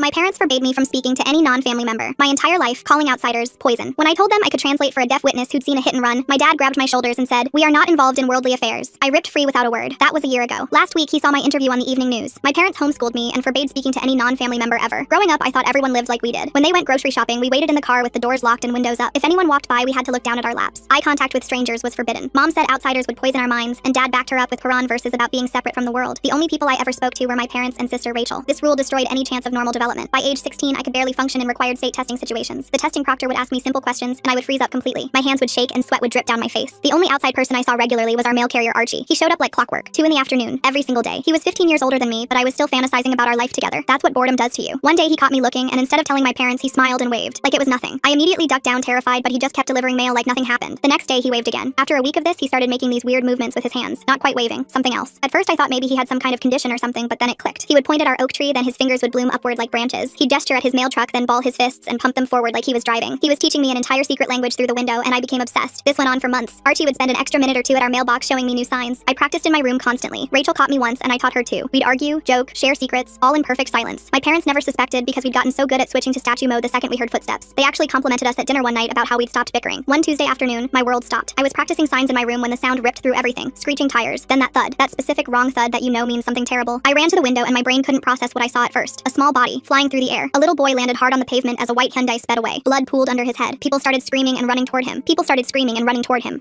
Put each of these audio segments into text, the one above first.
My parents forbade me from speaking to any non-family member. My entire life, calling outsiders poison. When I told them I could translate for a deaf witness who'd seen a hit and run, my dad grabbed my shoulders and said, "We are not involved in worldly affairs." I ripped free without a word. That was a year ago. Last week, he saw my interview on the evening news. My parents homeschooled me and forbade speaking to any non-family member ever. Growing up, I thought everyone lived like we did. When they went grocery shopping, we waited in the car with the doors locked and windows up. If anyone walked by, we had to look down at our laps. Eye contact with strangers was forbidden. Mom said outsiders would poison our minds, and Dad backed her up with Quran verses about being separate from the world. The only people I ever spoke to were my parents and sister Rachel. This rule destroyed any chance of normal development. By age 16, I could barely function in required state testing situations. The testing proctor would ask me simple questions, and I would freeze up completely. My hands would shake and sweat would drip down my face. The only outside person I saw regularly was our mail carrier Archie. He showed up like clockwork, 2 in the afternoon, every single day. He was 15 years older than me, but I was still fantasizing about our life together. That's what boredom does to you. One day he caught me looking, and instead of telling my parents, he smiled and waved, like it was nothing. I immediately ducked down terrified, but he just kept delivering mail like nothing happened. The next day he waved again. After a week of this, he started making these weird movements with his hands. Not quite waving, something else. At first I thought maybe he had some kind of condition or something, but then it clicked. He would point at our oak tree, then his fingers would bloom upward like branches. He'd gesture at his mail truck, then ball his fists and pump them forward like he was driving. He was teaching me an entire secret language through the window, and I became obsessed. This went on for months. Archie would spend an extra minute or two at our mailbox showing me new signs. I practiced in my room constantly. Rachel caught me once, and I taught her too. We'd argue, joke, share secrets, all in perfect silence. My parents never suspected because we'd gotten so good at switching to statue mode the second we heard footsteps. They actually complimented us at dinner one night about how we'd stopped bickering. One Tuesday afternoon, my world stopped. I was practicing signs in my room when the sound ripped through everything. Screeching tires, then that thud. That specific wrong thud that you know means something terrible. I ran to the window and my brain couldn't process what I saw at first. A small body, flying through the air. A little boy landed hard on the pavement as a white Hyundai sped away. Blood pooled under his head. People started screaming and running toward him.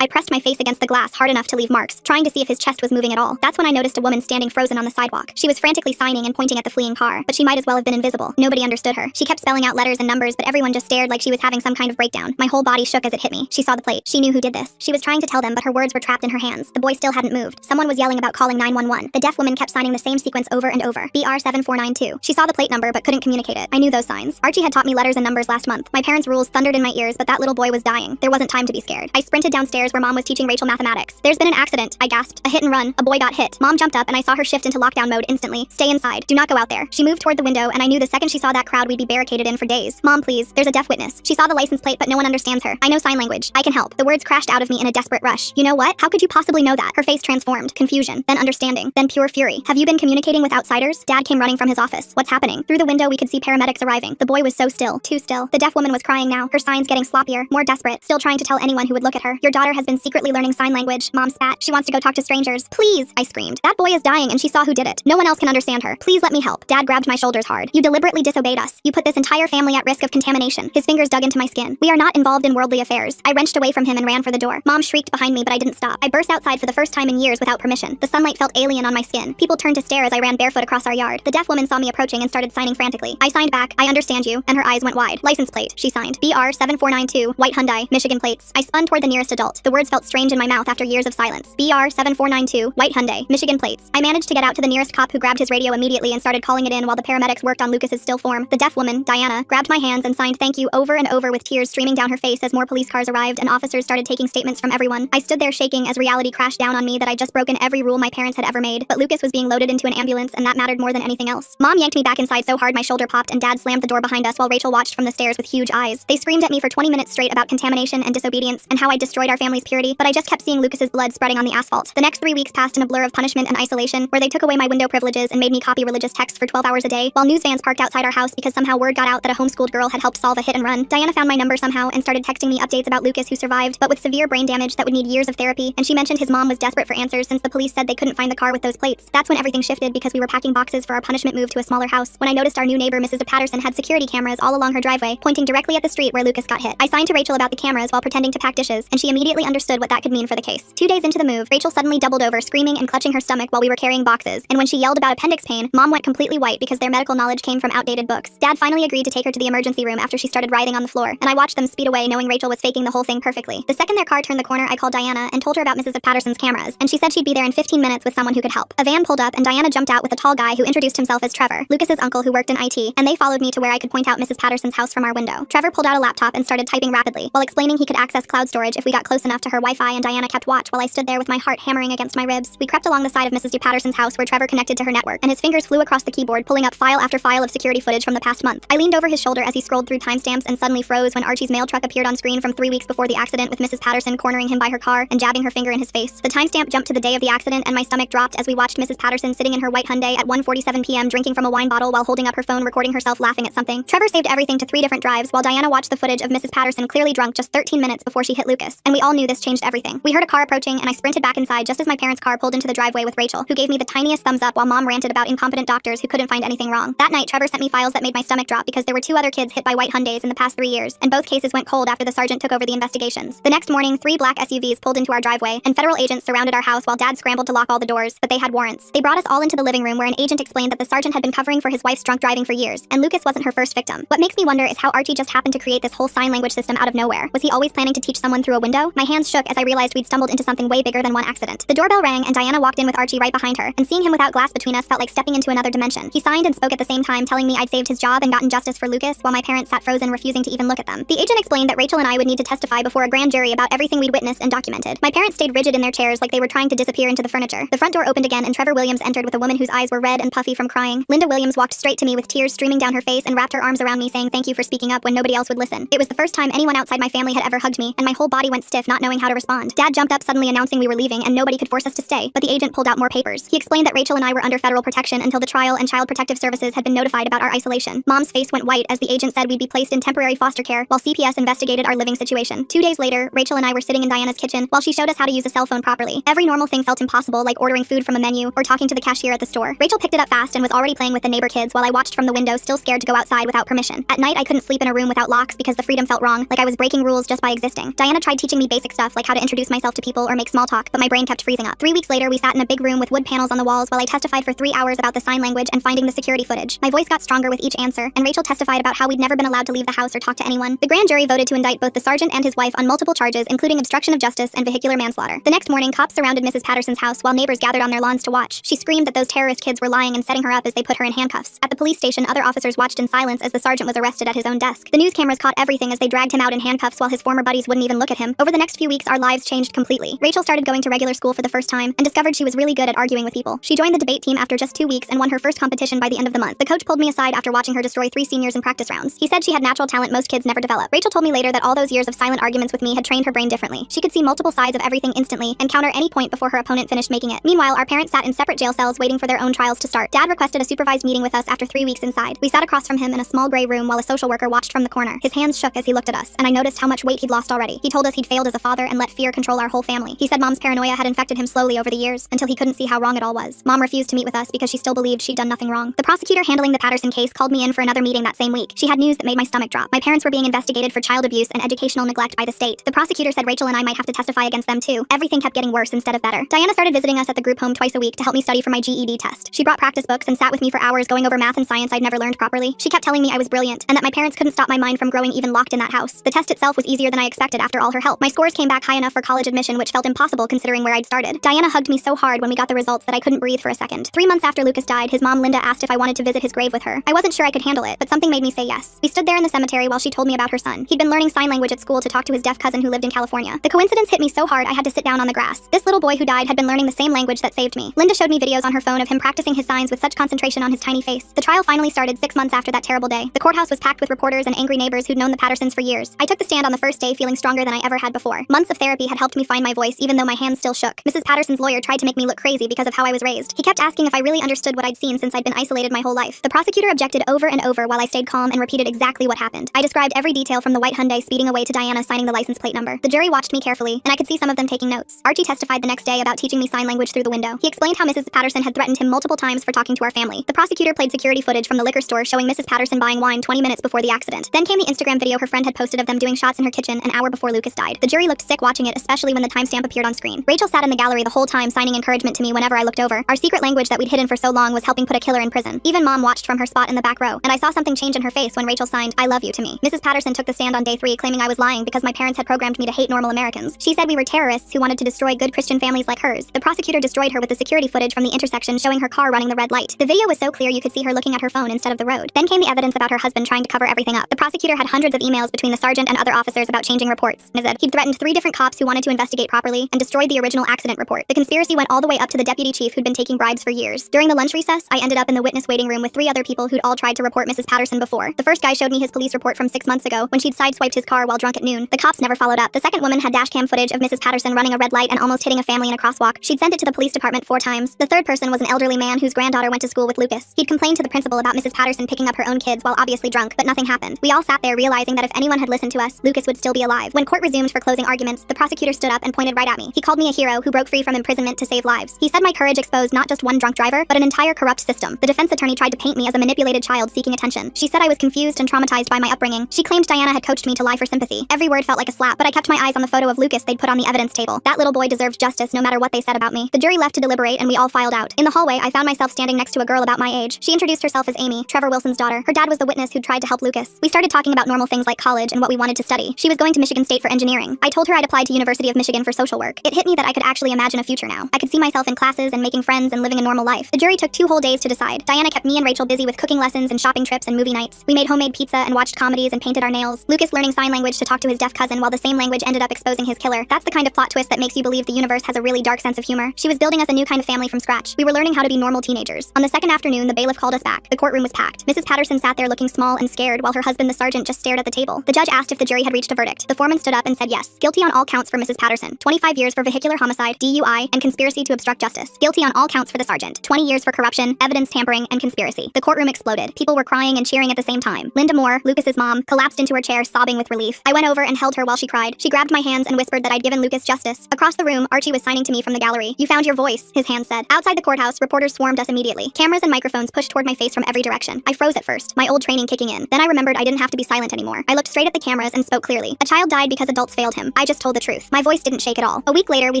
I pressed my face against the glass hard enough to leave marks, trying to see if his chest was moving at all. That's when I noticed a woman standing frozen on the sidewalk. She was frantically signing and pointing at the fleeing car, but she might as well have been invisible. Nobody understood her. She kept spelling out letters and numbers, but everyone just stared like she was having some kind of breakdown. My whole body shook as it hit me. She saw the plate. She knew who did this. She was trying to tell them, but her words were trapped in her hands. The boy still hadn't moved. Someone was yelling about calling 911. The deaf woman kept signing the same sequence over and over. BR7492. She saw the plate number but couldn't communicate it. I knew those signs. Archie had taught me letters and numbers last month. My parents' rules thundered in my ears, but that little boy was dying. There wasn't time to be scared. I sprinted downstairs where Mom was teaching Rachel mathematics. "There's been an accident," I gasped. "A hit and run. A boy got hit." Mom jumped up and I saw her shift into lockdown mode instantly. "Stay inside. Do not go out there." She moved toward the window and I knew the second she saw that crowd we'd be barricaded in for days. "Mom, please. There's a deaf witness. She saw the license plate but no one understands her. I know sign language. I can help." The words crashed out of me in a desperate rush. "You know what? How could you possibly know that?" Her face transformed. Confusion, then understanding, then pure fury. "Have you been communicating with outsiders?" Dad came running from his office. "What's happening?" Through the window we could see paramedics arriving. The boy was so still. Too still. The deaf woman was crying now, her signs getting sloppier, more desperate, still trying to tell anyone who would look at her. "Your daughter has been secretly learning sign language." Mom spat. "She wants to go talk to strangers." "Please," I screamed. "That boy is dying and she saw who did it. No one else can understand her. Please let me help." Dad grabbed my shoulders hard. "You deliberately disobeyed us. You put this entire family at risk of contamination." His fingers dug into my skin. "We are not involved in worldly affairs." I wrenched away from him and ran for the door. Mom shrieked behind me, but I didn't stop. I burst outside for the first time in years without permission. The sunlight felt alien on my skin. People turned to stare as I ran barefoot across our yard. The deaf woman saw me approaching and started signing frantically. I signed back, "I understand you," and her eyes went wide. "License plate," she signed. "BR7492, white Hyundai, Michigan plates." I spun toward the nearest adult. The words felt strange in my mouth after years of silence. "BR7492, white Hyundai, Michigan plates." I managed to get out to the nearest cop who grabbed his radio immediately and started calling it in while the paramedics worked on Lucas's still form. The deaf woman, Diana, grabbed my hands and signed "thank you" over and over with tears streaming down her face as more police cars arrived and officers started taking statements from everyone. I stood there shaking as reality crashed down on me that I'd just broken every rule my parents had ever made, but Lucas was being loaded into an ambulance and that mattered more than anything else. Mom yanked me back inside so hard my shoulder popped and Dad slammed the door behind us while Rachel watched from the stairs with huge eyes. They screamed at me for 20 minutes straight about contamination and disobedience and how I destroyed our family's purity, but I just kept seeing Lucas's blood spreading on the asphalt. The next 3 weeks passed in a blur of punishment and isolation, where they took away my window privileges and made me copy religious texts for 12 hours a day, while news vans parked outside our house because somehow word got out that a homeschooled girl had helped solve a hit and run. Diana found my number somehow and started texting me updates about Lucas, who survived, but with severe brain damage that would need years of therapy, and she mentioned his mom was desperate for answers since the police said they couldn't find the car with those plates. That's when everything shifted because we were packing boxes for our punishment move to a smaller house, when I noticed our new neighbor, Mrs. Patterson, had security cameras all along her driveway, pointing directly at the street where Lucas got hit. I signed to Rachel about the cameras while pretending to pack dishes, and she immediately understood what that could mean for the case. 2 days into the move, Rachel suddenly doubled over, screaming and clutching her stomach while we were carrying boxes, and when she yelled about appendix pain, Mom went completely white because their medical knowledge came from outdated books. Dad finally agreed to take her to the emergency room after she started writhing on the floor, and I watched them speed away knowing Rachel was faking the whole thing perfectly. The second their car turned the corner, I called Diana and told her about Mrs. Patterson's cameras, and she said she'd be there in 15 minutes with someone who could help. A van pulled up and Diana jumped out with a tall guy who introduced himself as Trevor, Lucas's uncle who worked in IT, and they followed me to where I could point out Mrs. Patterson's house from our window. Trevor pulled out a laptop and started typing rapidly, while explaining he could access cloud storage if we got close enough to her Wi-Fi, and Diana kept watch while I stood there with my heart hammering against my ribs. We crept along the side of Mrs. Patterson's house where Trevor connected to her network, and his fingers flew across the keyboard, pulling up file after file of security footage from the past month. I leaned over his shoulder as he scrolled through timestamps and suddenly froze when Archie's mail truck appeared on screen from 3 weeks before the accident, with Mrs. Patterson cornering him by her car and jabbing her finger in his face. The timestamp jumped to the day of the accident and my stomach dropped as we watched Mrs. Patterson sitting in her white Hyundai at 1:47 p.m. drinking from a wine bottle while holding up her phone phone recording herself laughing at something. Trevor saved everything to 3 different drives while Diana watched the footage of Mrs. Patterson clearly drunk just 13 minutes before she hit Lucas. And we all knew this changed everything. We heard a car approaching and I sprinted back inside just as my parents' car pulled into the driveway with Rachel, who gave me the tiniest thumbs up while Mom ranted about incompetent doctors who couldn't find anything wrong. That night, Trevor sent me files that made my stomach drop because there were 2 other kids hit by white Hyundais in the past 3 years, and both cases went cold after the sergeant took over the investigations. The next morning, 3 black SUVs pulled into our driveway, and federal agents surrounded our house while Dad scrambled to lock all the doors, but they had warrants. They brought us all into the living room where an agent explained that the sergeant had been covering for his wife's drunk driving for years, and Lucas wasn't her first victim. What makes me wonder is how Archie just happened to create this whole sign language system out of nowhere. Was he always planning to teach someone through a window? My hands shook as I realized we'd stumbled into something way bigger than one accident. The doorbell rang and Diana walked in with Archie right behind her, and seeing him without glass between us felt like stepping into another dimension. He signed and spoke at the same time, telling me I'd saved his job and gotten justice for Lucas, while my parents sat frozen, refusing to even look at them. The agent explained that Rachel and I would need to testify before a grand jury about everything we'd witnessed and documented. My parents stayed rigid in their chairs like they were trying to disappear into the furniture. The front door opened again and Trevor Williams entered with a woman whose eyes were red and puffy from crying. Linda Williams walked straight to me with tears streaming down her face and wrapped her arms around me saying thank you for speaking up when nobody else would listen. It was the first time anyone outside my family had ever hugged me, and my whole body went stiff not knowing how to respond. Dad jumped up suddenly announcing we were leaving and nobody could force us to stay, but the agent pulled out more papers. He explained that Rachel and I were under federal protection until the trial and Child Protective Services had been notified about our isolation. Mom's face went white as the agent said we'd be placed in temporary foster care while CPS investigated our living situation. 2 days later, Rachel and I were sitting in Diana's kitchen while she showed us how to use a cell phone properly. Every normal thing felt impossible, like ordering food from a menu or talking to the cashier at the store. Rachel picked it up fast and was already playing with the neighbor kids while I watched from the window, still scared to go outside without permission. At night, I couldn't sleep in a room without locks because the freedom felt wrong, like I was breaking rules just by existing. Diana tried teaching me basic stuff like how to introduce myself to people or make small talk, but my brain kept freezing up. 3 weeks later, we sat in a big room with wood panels on the walls while I testified for 3 hours about the sign language and finding the security footage. My voice got stronger with each answer, and Rachel testified about how we'd never been allowed to leave the house or talk to anyone. The grand jury voted to indict both the sergeant and his wife on multiple charges, including obstruction of justice and vehicular manslaughter. The next morning, cops surrounded Mrs. Patterson's house while neighbors gathered on their lawns to watch. She screamed that those terrorist kids were lying and setting her up as they put her in handcuffs. At the police station, other officers watched in silence as the sergeant was arrested at his own desk. The news cameras caught everything as they dragged him out in handcuffs while his former buddies wouldn't even look at him. Over the next few weeks, our lives changed completely. Rachel started going to regular school for the first time and discovered she was really good at arguing with people. She joined the debate team after just 2 weeks and won her first competition by the end of the month. The coach pulled me aside after watching her destroy 3 seniors in practice rounds. He said she had natural talent most kids never develop. Rachel told me later that all those years of silent arguments with me had trained her brain differently. She could see multiple sides of everything instantly and counter any point before her opponent finished making it. Meanwhile, our parents sat in separate jail cells waiting for their own trials to start. Dad requested a supervised meeting with us after 3 weeks inside. We sat across from him in a small gray room while a social worker watched from the corner. His hands shook as he looked at us, and I noticed how much weight he'd lost already. He told us he'd failed as a father and let fear control our whole family. He said Mom's paranoia had infected him slowly over the years until he couldn't see how wrong it all was. Mom refused to meet with us because she still believed she'd done nothing wrong. The prosecutor handling the Patterson case called me in for another meeting that same week. She had news that made my stomach drop. My parents were being investigated for child abuse and educational neglect by the state. The prosecutor said Rachel and I might have to testify against them too. Everything kept getting worse instead of better. Diana started visiting us at the group home twice a week to help me study for my GED test. She brought practice books and sat with me for hours going over math and science I'd never learned properly. She kept telling me I was brilliant and that my parents couldn't stop my mind from growing even locked in that house. The test itself was easier than I expected after all her help. My scores came back high enough for college admission, which felt impossible considering where I'd started. Diana hugged me so hard when we got the results that I couldn't breathe for a second. 3 months after Lucas died, his mom Linda asked if I wanted to visit his grave with her. I wasn't sure I could handle it, but something made me say yes. We stood there in the cemetery while she told me about her son. He'd been learning sign language at school to talk to his deaf cousin who lived in California. The coincidence hit me so hard I had to sit down on the grass. This little boy who died had been learning the same language that saved me. Linda showed me videos on her phone of him practicing his signs with such concentration on his tiny face. The trial finally started 6 months after that terrible day. The courthouse was packed with reporters and angry neighbors who'd known the Pattersons for years. I took the stand on the first day feeling stronger than I ever had before. Months of therapy had helped me find my voice even though my hands still shook. Mrs. Patterson's lawyer tried to make me look crazy because of how I was raised. He kept asking if I really understood what I'd seen since I'd been isolated my whole life. The prosecutor objected over and over while I stayed calm and repeated exactly what happened. I described every detail from the white Hyundai speeding away to Diana signing the license plate number. The jury watched me carefully, and I could see some of them taking notes. Archie testified the next day about teaching me sign language through the window. He explained how Mrs. Patterson had threatened him multiple times for talking to our family. The prosecutor played security footage from the liquor store showing Mrs. Patterson buying wine 20 minutes before the accident. Then came the Instagram video her friend had posted of them doing shots in her kitchen an hour before Lucas died. The jury looked sick watching it, especially when the timestamp appeared on screen. Rachel sat in the gallery the whole time signing encouragement to me whenever I looked over. Our secret language that we'd hidden for so long was helping put a killer in prison. Even Mom watched from her spot in the back row, and I saw something change in her face when Rachel signed "I love you" to me. Mrs. Patterson took the stand on day 3 claiming I was lying because my parents had programmed me to hate normal Americans. She said we were terrorists who wanted to destroy good Christian families like hers. The prosecutor destroyed her with the security footage from the intersection showing her car running the red light. The video was so clear you could see her looking at her phone instead of the road. Then came the evidence about her husband trying to cover everything up. The prosecutor had hundreds of emails between the sergeant and other officers about changing reports. He'd threatened 3 different cops who wanted to investigate properly and destroyed the original accident report. The conspiracy went all the way up to the deputy chief who'd been taking bribes for years. During the lunch recess, I ended up in the witness waiting room with 3 other people who'd all tried to report Mrs. Patterson before. The first guy showed me his police report from 6 months ago when she'd sideswiped his car while drunk at noon. The cops never followed up. The second woman had dashcam footage of Mrs. Patterson running a red light and almost hitting a family in a crosswalk. She'd sent it to the police department 4 times. The third person was an elderly man whose granddaughter went to school with Lucas. He'd complained to the principal remarkable about Mrs. Patterson picking up her own kids while obviously drunk, but nothing happened. We all sat there realizing that if anyone had listened to us, Lucas would still be alive. When court resumed for closing arguments, the prosecutor stood up and pointed right at me. He called me a hero who broke free from imprisonment to save lives. He said my courage exposed not just one drunk driver, but an entire corrupt system. The defense attorney tried to paint me as a manipulated child seeking attention. She said I was confused and traumatized by my upbringing. She claimed Diana had coached me to lie for sympathy. Every word felt like a slap, but I kept my eyes on the photo of Lucas they'd put on the evidence table. That little boy deserved justice no matter what they said about me. The jury left to deliberate and we all filed out. In the hallway, I found myself standing next to a girl about my age. She introduced herself as Amy, Trevor Wilson's daughter. Her dad was the witness who'd tried to help Lucas. We started talking about normal things like college and what we wanted to study. She was going to Michigan State for engineering. I told her I'd applied to University of Michigan for social work. It hit me that I could actually imagine a future now. I could see myself in classes and making friends and living a normal life. The jury took 2 whole days to decide. Diana kept me and Rachel busy with cooking lessons and shopping trips and movie nights. We made homemade pizza and watched comedies and painted our nails. Lucas learning sign language to talk to his deaf cousin while the same language ended up exposing his killer. That's the kind of plot twist that makes you believe the universe has a really dark sense of humor. She was building us a new kind of family from scratch. We were learning how to be normal teenagers. On the second afternoon, the bailiff called us back. The courtroom was packed. Mrs. Patterson sat there looking small and scared while her husband, the sergeant, just stared at the table. The judge asked if the jury had reached a verdict. The foreman stood up and said yes. Guilty on all counts for Mrs. Patterson. 25 years for vehicular homicide, DUI, and conspiracy to obstruct justice. Guilty on all counts for the sergeant. 20 years for corruption, evidence tampering, and conspiracy. The courtroom exploded. People were crying and cheering at the same time. Linda Moore, Lucas's mom, collapsed into her chair sobbing with relief. I went over and held her while she cried. She grabbed my hands and whispered that I'd given Lucas justice. Across the room, Archie was signing to me from the gallery. You found your voice, his hand said. Outside the courthouse, reporters swarmed us immediately. Cameras and microphones pushed toward my face from every direction. I froze at first, my old training kicking in. Then I remembered I didn't have to be silent anymore. I looked straight at the cameras and spoke clearly. A child died because adults failed him. I just told the truth. My voice didn't shake at all. A week later, we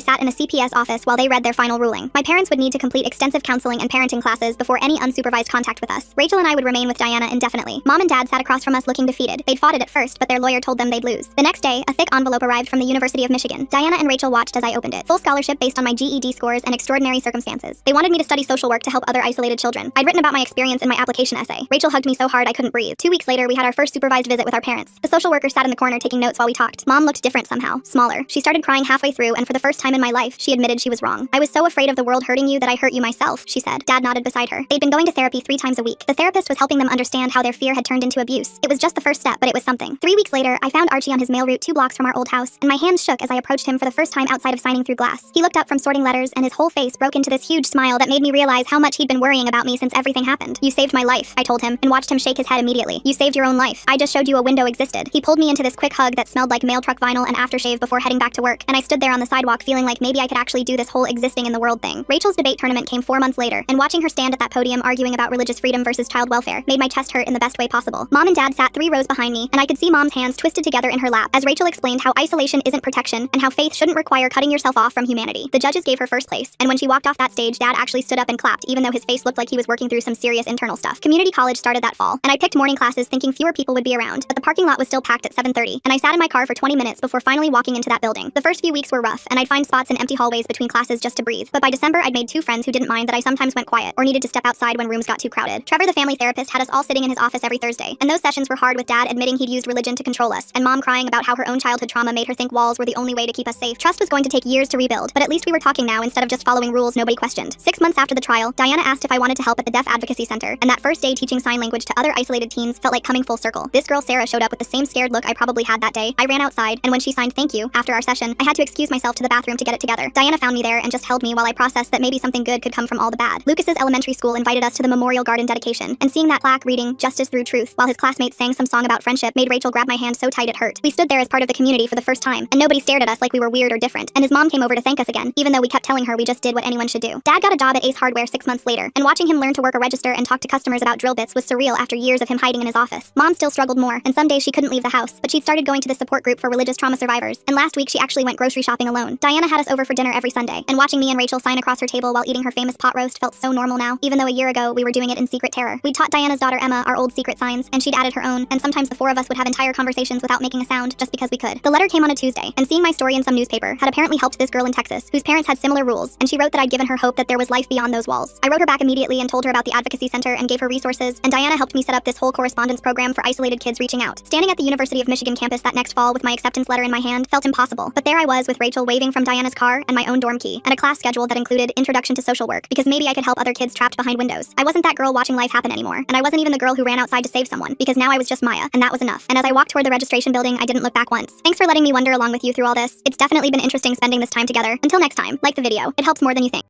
sat in a CPS office while they read their final ruling. My parents would need to complete extensive counseling and parenting classes before any unsupervised contact with us. Rachel and I would remain with Diana indefinitely. Mom and Dad sat across from us looking defeated. They'd fought it at first, but their lawyer told them they'd lose. The next day, a thick envelope arrived from the University of Michigan. Diana and Rachel watched as I opened it. Full scholarship based on my GED scores and extraordinary circumstances. They wanted me to study social work to help other isolated children. I'd written about my experience in my application essay. Rachel hugged me so hard I couldn't breathe. 2 weeks later, we had our first supervised visit with our parents. The social worker sat in the corner taking notes while we talked. Mom looked different somehow, smaller. She started crying halfway through, and for the first time in my life, she admitted she was wrong. I was so afraid of the world hurting you that I hurt you myself, she said. Dad nodded beside her. They'd been going to therapy 3 times a week. The therapist was helping them understand how their fear had turned into abuse. It was just the first step, but it was something. 3 weeks later, I found Archie on his mail route 2 blocks from our old house, and my hands shook as I approached him for the first time outside of signing through glass. He looked up from sorting letters, and his whole face broke into this huge smile that made me realize how much he'd been worrying about me since everything happened. You saved my life, I told him, and watched him shake his head immediately. You saved your own life. I just showed you a window existed. He pulled me into this quick hug that smelled like mail truck vinyl and aftershave before heading back to work, and I stood there on the sidewalk feeling like maybe I could actually do this whole existing in the world thing. Rachel's debate tournament came 4 months later, and watching her stand at that podium arguing about religious freedom versus child welfare made my chest hurt in the best way possible. Mom and Dad sat 3 rows behind me, and I could see Mom's hands twisted together in her lap as Rachel explained how isolation isn't protection and how faith shouldn't require cutting yourself off from humanity. The judges gave her first place, and when she walked off that stage, Dad actually stood up and clapped, even though his face looked like he was working through some serious internal stuff. Community college started that fall, and I picked morning classes thinking fewer people would be around, but the parking lot was still packed at 7:30, and I sat in my car for 20 minutes before finally walking into that building. The first few weeks were rough, and I'd find spots in empty hallways between classes just to breathe, but by December I'd made 2 friends who didn't mind that I sometimes went quiet or needed to step outside when rooms got too crowded. Trevor, the family therapist, had us all sitting in his office every Thursday, and those sessions were hard with Dad admitting he'd used religion to control us, and Mom crying about how her own childhood trauma made her think walls were the only way to keep us safe. Trust was going to take years to rebuild, but at least we were talking now instead of just following rules nobody questioned. 6 months after the trial, Diana asked if I wanted to help at the Deaf Advocacy Center, and that first day teaching sign language to other isolated teens felt like coming full circle. This girl Sarah showed up with the same scared look I probably had that day. I ran outside, and when she signed thank you after our session, I had to excuse myself to the bathroom to get it together. Diana found me there and just held me while I processed that maybe something good could come from all the bad. Lucas's elementary school invited us to the Memorial Garden dedication, and seeing that plaque reading "Justice Through Truth" while his classmates sang some song about friendship made Rachel grab my hand so tight it hurt. We stood there as part of the community for the first time, and nobody stared at us like we were weird or different, and his mom came over to thank us again, even though we kept telling her we just did what anyone should do. Dad got a job at Ace Hardware 6 months later, and watching him learn to work a register and talk to customers about drill bits was surreal after years of him hiding in his office. Mom still struggled more, and some days she couldn't leave the house, but she'd started going to the support group for religious trauma survivors, and last week she actually went grocery shopping alone. Diana had us over for dinner every Sunday, and watching me and Rachel sign across her table while eating her famous pot roast felt so normal now, even though a year ago we were doing it in secret terror. We'd taught Diana's daughter Emma our old secret signs, and she'd added her own, and sometimes the 4 of us would have entire conversations without making a sound just because we could. The letter came on a Tuesday, and seeing my story in some newspaper had apparently helped this girl in Texas, whose parents had similar rules, and she wrote that I'd given her hope that there was life beyond those walls. I wrote her back immediately and told her about the Advocacy Center and gave her resources, and Diana helped me set up this whole correspondence program for isolated kids reaching out. Standing at the University of Michigan campus that next fall with my acceptance letter in my hand felt impossible, but there I was with Rachel waving from Diana's car and my own dorm key, and a class schedule that included Introduction to Social Work, because maybe I could help other kids trapped behind windows. I wasn't that girl watching life happen anymore, and I wasn't even the girl who ran outside to save someone, because now I was just Maya, and that was enough. And as I walked toward the registration building, I didn't look back once. Thanks for letting me wonder along with you through all this. It's definitely been interesting spending this time together. Until next time, like the video. It helps more than you think.